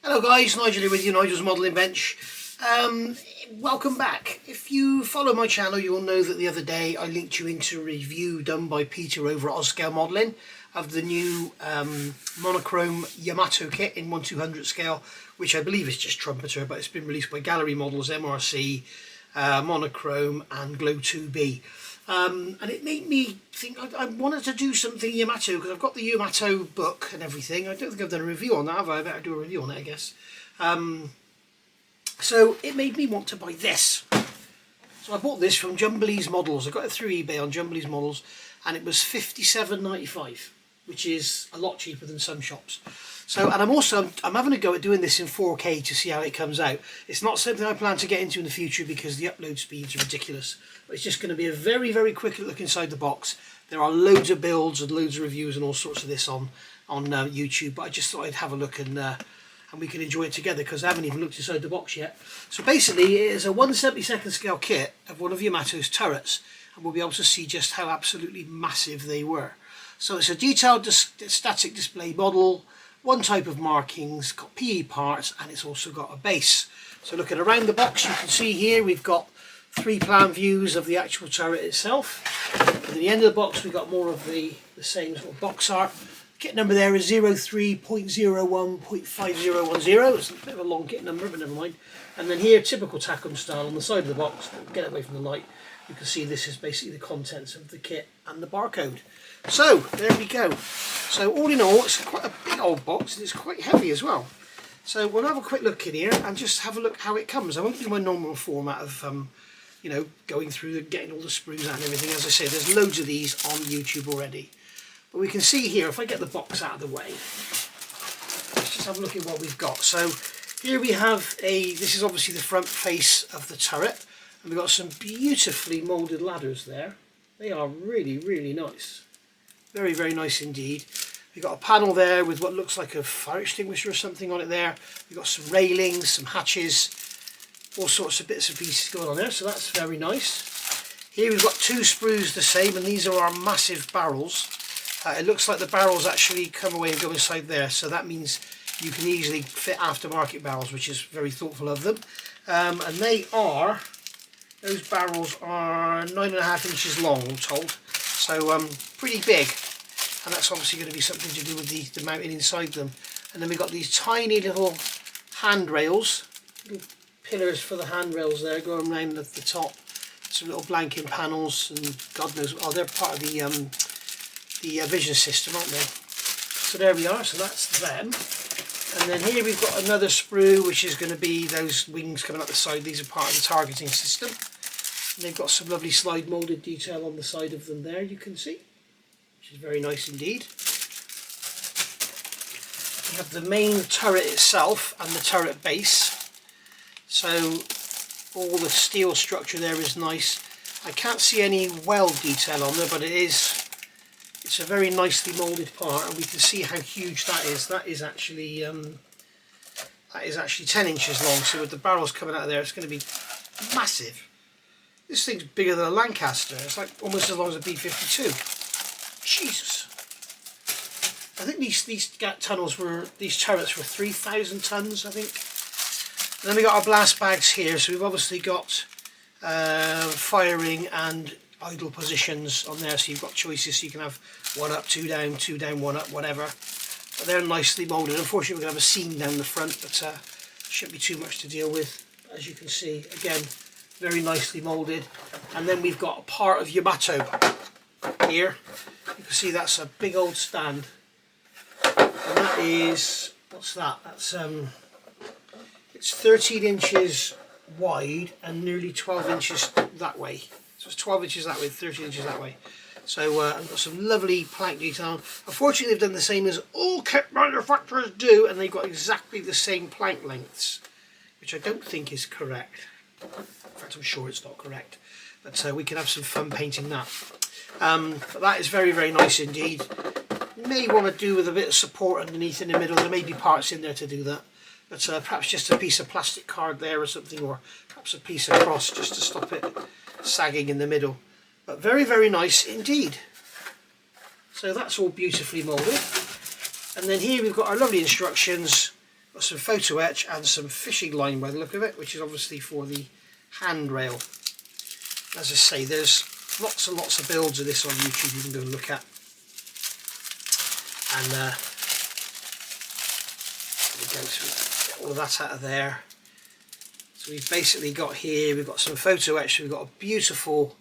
Hello guys, Nigel here with you, Nigel's Modelling Bench. Welcome back. If you follow my channel, you will know that the other day I linked you into a review done by Peter over at Oscale Modelling of the new monochrome Yamato kit in 1/200 scale, which I believe is just Trumpeter, but it's been released by Gallery Models, MRC, Monochrome and Glow 2B. And it made me think I wanted to do something Yamato, because I've got the Yamato book and everything. I don't think I've done a review on that, have I? I better do a review on it, I guess. So it made me want to buy this. So I bought this from Jumbly's Models. I got it through eBay on Jumbly's Models, and it was $57.95, which is a lot cheaper than some shops. So, and I'm having a go at doing this in 4K to see how it comes out. It's not something I plan to get into in the future because the upload speeds are ridiculous. But it's just going to be a very, very quick look inside the box. There are loads of builds and loads of reviews and all sorts of this on YouTube, but I just thought I'd have a look and we can enjoy it together because I haven't even looked inside the box yet. So basically it is a 1/72 scale kit of one of Yamato's turrets, and we'll be able to see just how absolutely massive they were. So it's a detailed static display model, one type of markings, got PE parts, and it's also got a base. So looking around the box, you can see here we've got 3 plan views of the actual turret itself. And at the end of the box we've got more of the same sort of box art. Kit number there is 03.01.5010. It's a bit of a long kit number, but never mind. And then here, typical Takom style, on the side of the box, get away from the light, you can see this is basically the contents of the kit and the barcode. So there we go. So all in all, it's quite a big old box, and it's quite heavy as well. So we'll have a quick look in here and just have a look how it comes. I won't do my normal format of you know, going through and getting all the sprues out and everything. As I say, there's loads of these on YouTube already. But we can see here, if I get the box out of the way, let's just have a look at what we've got. So here we have this is obviously the front face of the turret, and we've got some beautifully moulded ladders there. They are really, really nice. Very, very nice indeed. We've got a panel there with what looks like a fire extinguisher or something on it there. We've got some railings, some hatches, all sorts of bits and pieces going on there, so that's very nice. Here we've got 2 sprues the same, and these are our massive barrels. It looks like the barrels actually come away and go inside there, so that means you can easily fit aftermarket barrels, which is very thoughtful of them. And those barrels are 9.5 inches long, I'm told, so pretty big, and that's obviously going to be something to do with the mounting inside them. And then we've got these tiny little handrails, little pillars for the handrails there going around at the top, some little blanking panels, and God knows, oh, they're part of the vision system, aren't they? So there we are, so that's them. And then here we've got another sprue, which is going to be those wings coming up the side. These are part of the targeting system. And they've got some lovely slide moulded detail on the side of them there, you can see, which is very nice indeed. We have the main turret itself and the turret base. So all the steel structure there is nice. I can't see any weld detail on there, but it's a very nicely moulded part, and we can see how huge that is. That is actually 10 inches long. So with the barrels coming out of there, it's going to be massive. This thing's bigger than a Lancaster. It's like almost as long as a B-52. Jesus. I think these turrets were 3,000 tons, I think. And then we got our blast bags here. So we've obviously got firing and idle positions on there, so you've got choices, so you can have 1 up, 2 down, 2 down, 1 up, whatever. But they're nicely moulded. Unfortunately we're going to have a seam down the front, but shouldn't be too much to deal with. As you can see, again, very nicely moulded. And then we've got a part of Yamato here. You can see that's a big old stand, and that is, what's that? That's it's 13 inches wide and nearly 12 inches that way. So it's 12 inches that way, 13 inches that way. So I've got some lovely plank detail. Unfortunately, they've done the same as all kit manufacturers do, and they've got exactly the same plank lengths, which I don't think is correct. In fact, I'm sure it's not correct. But we can have some fun painting that. But that is very, very nice indeed. You may want to do with a bit of support underneath in the middle. There may be parts in there to do that. But perhaps just a piece of plastic card there or something, or perhaps a piece across just to stop it sagging in the middle. But very, very nice indeed. So that's all beautifully moulded. And then here we've got our lovely instructions Got some photo etch and some fishing line by the look of it, which is obviously for the handrail. As I say, there's lots and lots of builds of this on YouTube you can go and look at. And there we go, so get all of that out of there. So we've basically got here, we've got some photo etch, we've got a beautiful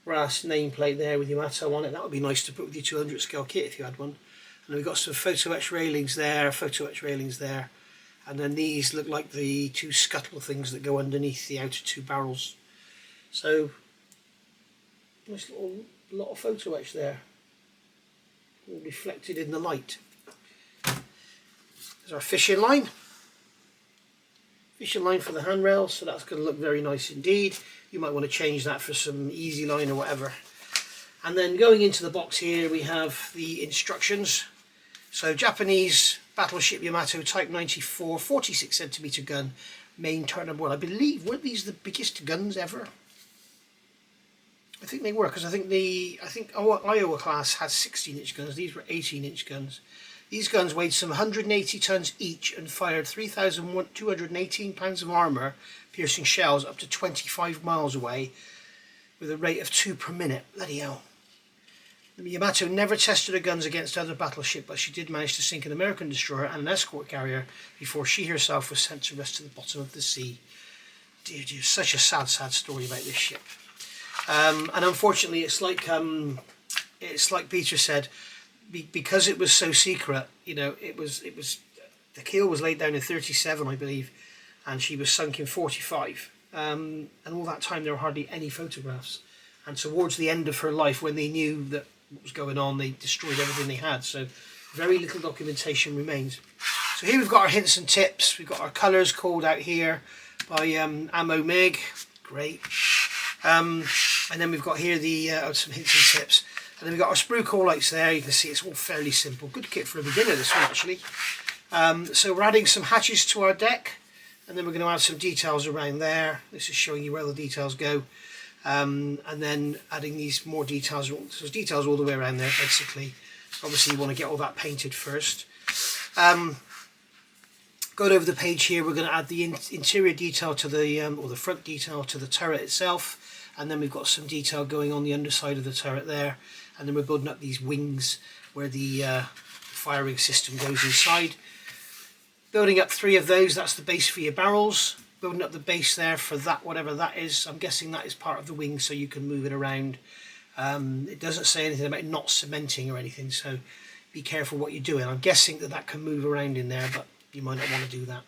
brass nameplate there with Yamato on it. That would be nice to put with your 200 scale kit if you had one. And we've got some photo etch railings there, photo etch railings there. And then these look like the two scuttle things that go underneath the outer two barrels. So, nice little lot of photo etch there, all reflected in the light. There's our fishing line. Fishing line for the handrail, so that's going to look very nice indeed. You might want to change that for some easy line or whatever. And then going into the box here, we have the instructions. So Japanese battleship Yamato Type 94, 46cm gun, main turret number 1. I believe, weren't these the biggest guns ever? I think they were, because I think our Iowa class had 16-inch guns. These were 18-inch guns. These guns weighed some 180 tons each and fired 3,218 pounds of armour, piercing shells up to 25 miles away with a rate of 2 per minute. Bloody hell. The Yamato never tested her guns against other battleships, but she did manage to sink an American destroyer and an escort carrier before she herself was sent to rest to the bottom of the sea. Dear, dear, such a sad, sad story about this ship. And unfortunately, it's like Peter said, because it was so secret. You know, it was the keel was laid down in 37, I believe, and she was sunk in 45. And all that time there were hardly any photographs. And towards the end of her life, when they knew that what was going on, they destroyed everything they had. So very little documentation remains. So here we've got our hints and tips. We've got our colours called out here by Ammo Meg. Great. And then we've got here the some hints and tips. And then we've got our sprue call lights there. You can see it's all fairly simple. Good kit for a beginner, this one actually. So we're adding some hatches to our deck. And then we're going to add some details around there. This is showing you where the details go. And then adding these more details. So there's details all the way around there, basically. Obviously you want to get all that painted first. Going over the page here, we're going to add the interior detail to the, or the front detail to the turret itself. And then we've got some detail going on the underside of the turret there. And then we're building up these wings where the firing system goes inside. Building up 3 of those, that's the base for your barrels. Building up the base there for that, whatever that is. I'm guessing that is part of the wing so you can move it around. It doesn't say anything about not cementing or anything, so be careful what you're doing. I'm guessing that that can move around in there, but you might not want to do that.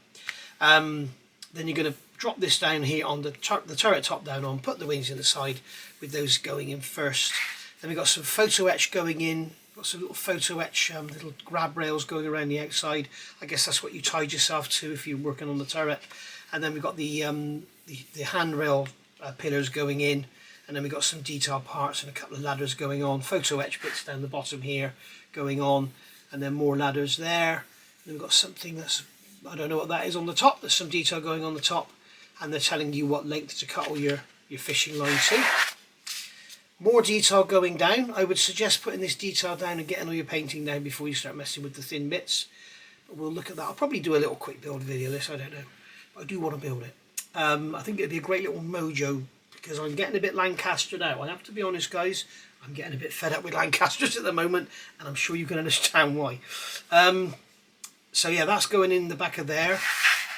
Then you're going to drop this down here on the turret top down on, put the wings in the side with those going in first. Then we've got some photo etch going in. Got some little photo etch, little grab rails going around the outside. I guess that's what you tied yourself to if you're working on the turret. And then we've got the handrail pillars going in, and then we've got some detail parts and a couple of ladders going on. Photo etch bits down the bottom here going on, and then more ladders there. And then we've got something that's, I don't know what that is on the top. There's some detail going on the top, and they're telling you what length to cut all your fishing line to. More detail going down. I would suggest putting this detail down and getting all your painting down before you start messing with the thin bits. But we'll look at that. I'll probably do a little quick build video of this, I don't know. But I do want to build it. I think it'd be a great little mojo because I'm getting a bit Lancaster now. I have to be honest, guys. I'm getting a bit fed up with Lancasters at the moment, and I'm sure you can understand why. So yeah, that's going in the back of there.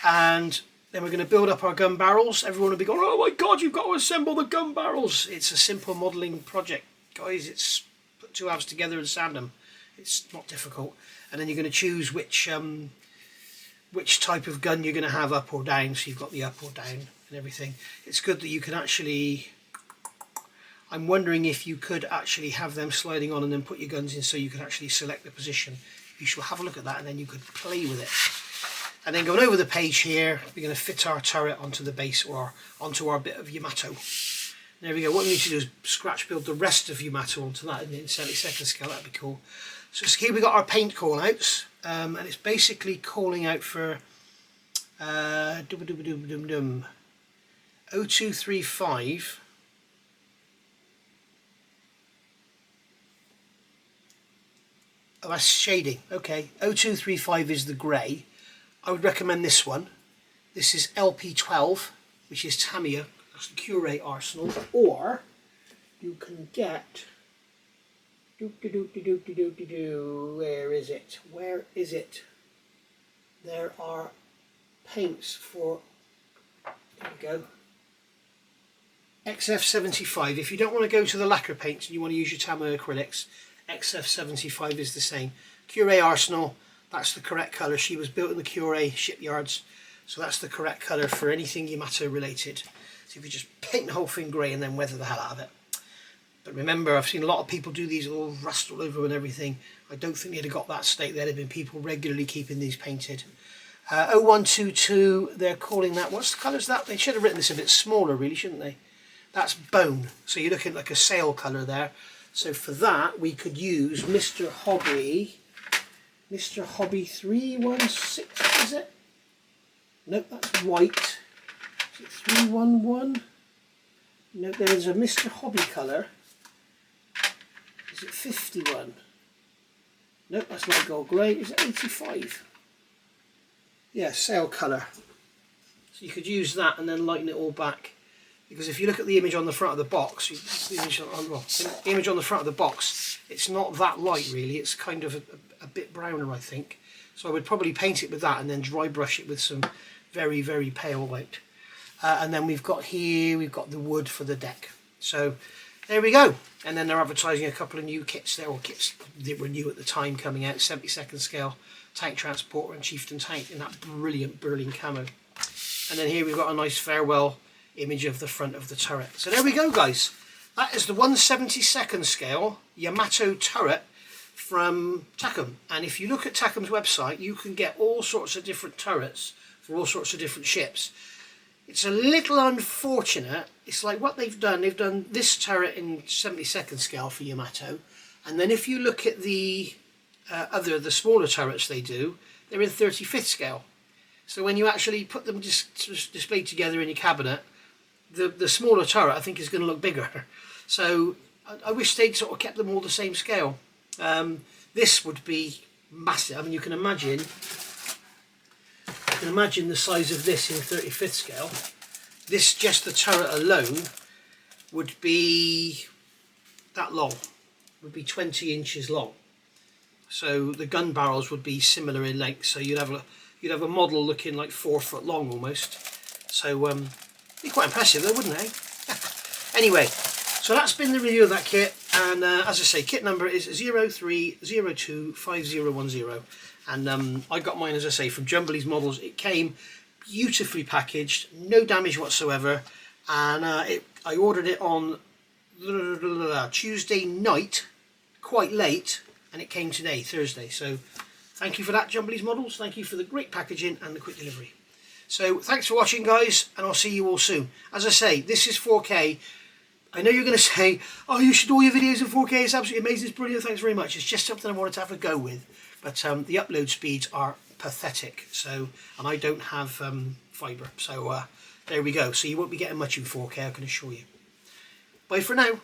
And then we're going to build up our gun barrels. Everyone will be going, oh my god, you've got to assemble the gun barrels. It's a simple modelling project, guys. It's put 2 halves together and sand them. It's not difficult. And then you're going to choose which type of gun you're going to have up or down. So you've got the up or down and everything. It's good that you can actually, I'm wondering if you could actually have them sliding on and then put your guns in so you can actually select the position. You should have a look at that and then you could play with it. And then going over the page here, we're going to fit our turret onto the base or onto our bit of Yamato. There we go. What we need to do is scratch build the rest of Yamato onto that in 72nd scale. That'd be cool. So here we got our paint call outs, and it's basically calling out for 0235. Oh, that's shading. Okay, 0235 is the grey. I would recommend this one. This is LP12, which is Tamiya, that's the Cure Arsenal, or you can get, where is it? Where is it? There are paints for, there we go, XF75. If you don't want to go to the lacquer paints and you want to use your Tamiya acrylics, XF75 is the same. Cure Arsenal, that's the correct colour. She was built in the Cure shipyards, so that's the correct colour for anything Yamato related. So if you just paint the whole thing grey and then weather the hell out of it. But remember, I've seen a lot of people do these all rust all over and everything. I don't think they'd have got that state. There'd have been people regularly keeping these painted. 0122, they're calling that, what's the colour's that? They should have written this a bit smaller really, shouldn't they? That's bone. So you're looking at like a sail colour there. So for that we could use Mr. Hobby 316, is it? Nope, that's white. Is it 311? No, there's a Mr. Hobby colour. Is it 51? Nope, that's light gold grey. Is it 85? Yeah, sail colour. So you could use that and then lighten it all back. Because if you look at the image on the front of the box, the image on the front of the box, it's not that light really. It's kind of a bit browner, I think. So I would probably paint it with that and then dry brush it with some very, very pale white. And then we've got here, we've got the wood for the deck. So there we go. And then they're advertising a couple of new kits there, or kits that were new at the time coming out, 72nd scale tank transporter and chieftain tank in that brilliant Berlin camo. And then here we've got a nice farewell image of the front of the turret. So there we go, guys. That is the 1/72nd scale Yamato turret from Takom. And if you look at Takom's website, you can get all sorts of different turrets for all sorts of different ships. It's a little unfortunate. It's like what they've done this turret in 72nd scale for Yamato, and then if you look at the the smaller turrets they do, they're in 35th scale. So when you actually put them displayed together in your cabinet, the smaller turret I think is going to look bigger. So I wish they'd sort of kept them all the same scale. This would be massive. I mean, you can imagine the size of this in 35th scale. This, just the turret alone, would be that long, would be 20 inches long. So the gun barrels would be similar in length. So you'd have a model looking like 4 foot long almost. So be quite impressive though, wouldn't they? Anyway, so that's been the review of that kit, and as I say, kit number is 03025010. And I got mine, as I say, from Jumbly's Models. It came beautifully packaged, no damage whatsoever, and I ordered it on Tuesday night, quite late, and it came today, Thursday. So thank you for that, Jumbly's Models. Thank you for the great packaging and the quick delivery. So thanks for watching, guys, and I'll see you all soon. As I say, this is 4K. I know you're going to say, oh, you should do all your videos in 4K. It's absolutely amazing. It's brilliant. Thanks very much. It's just something I wanted to have a go with. But the upload speeds are pathetic. So, and I don't have fibre. So there we go. So you won't be getting much in 4K, I can assure you. Bye for now.